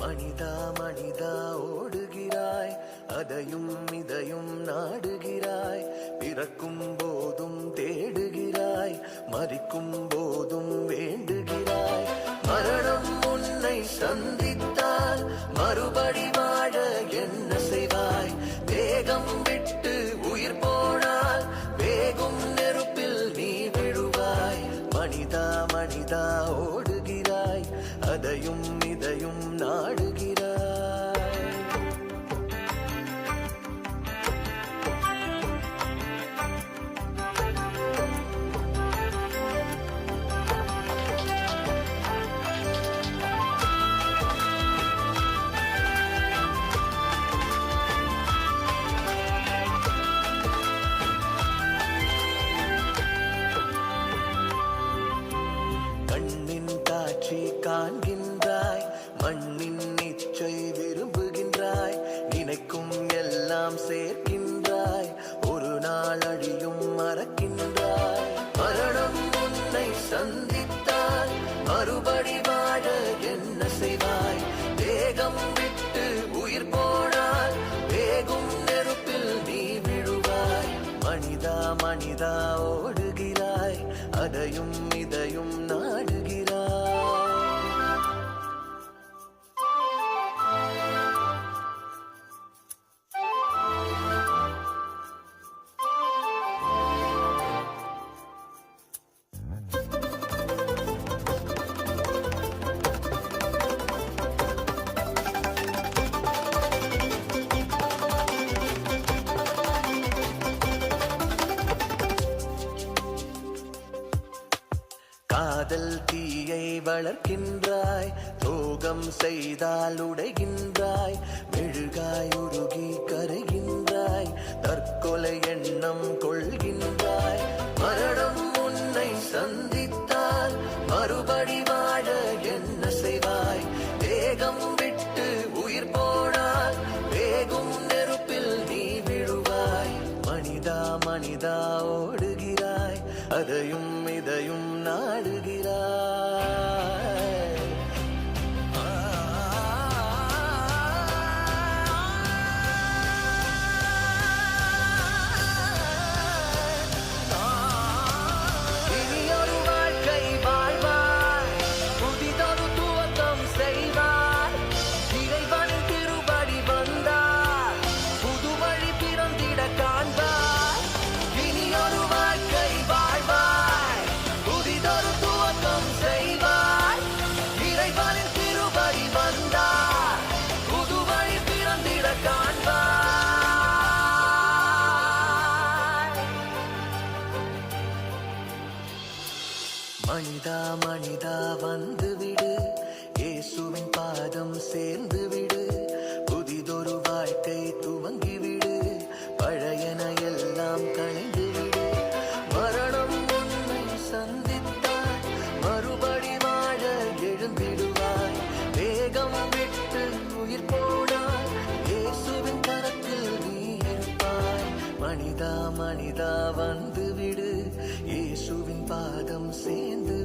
மனிதா மனிதா ஓடுகிறாய், அதையும் இதையும் நாடுகிறாய். பிறக்கும் போதும் தேடுகிறாய், மரிக்கும் போதும் வேண்டுகிறாய். மரணம் உன்னை சந்தித்தால் மறுபடி வாழ என்ன செய்வாய்? தேகம் விட்டு உயிர் போனால் வேகும் நெருப்பில் நீ விழுவாய். மனிதா மனிதா ஓடுகிறாய், அதையும் இதையும் நாடுகிறாய். கண்ணின் காட்சி காண்கின்றாய், மண்ணின் இச்சை விரும்புகின்றாய். நினைக்கும் எல்லாம் சேர்க்கின்றாய், ஒரு நாள் அழியும் மறக்கின்றாய். மரணம் உன்னை சந்தித்தால் மறுபடி வாழ என்ன செய்வாய்? தேகம் விட்டு உயிர் போனால் வேகும் நெருப்பில் நீ விழுவாய். மனிதா மனிதா ஓடுகிறாய், அதையும் இதையும் நாடுகிறாய். காதல் தீயை வளர்க்கின்றாய், துரோகம் செய்தால் உடைகின்றாய். மெழுகாய் உருகி கரைகின்றாய், தற்கொலை எண்ணம் கொள்கின்றாய். மரணம் உன்னை சந்தித்தால் மறுபடி வாழ என்ன செய்வாய்? தேகம் விட்டு உயிர் போனால் வேகும் நெருப்பில் நீ விழுவாய். மனிதா மனிதா ஓடுகிறாய், அதையும் இதையும் நாடுகிறாய். இனியொரு வாழ்க்கை வாழ்வாய், புதிதொரு துவக்கம் செய்வாய். இறைவனின் திருப்படி வந்தார், புது வழி பிறந்திட காண்பாய். இனியொரு வாழ்க்கை வாழ்வாய், புதிதொரு துவக்கம் செய்வாய். இறைவனின் திருப்படி வந்தார், புது வழி பிறந்திட காண்பாய். மனிதா மனிதா வந்துவிடு, இயேசுவின் பாதம் சேர்ந்து விடு. புதிதொரு வாழ்க்கை துவங்கிவிடு, பழையன எல்லாம் களைந்து விடு. மரணம் உன்னை சந்தித்தால் மறுபடி வாழ எழுந்திடுவாய். வேகம் விட்டு உயிர் போனால் இயேசுவின் கரத்தில் நீ இருப்பாய். மனிதா மனிதா வந்துவிடு, இயேசுவின் பாதம் சேர்ந்து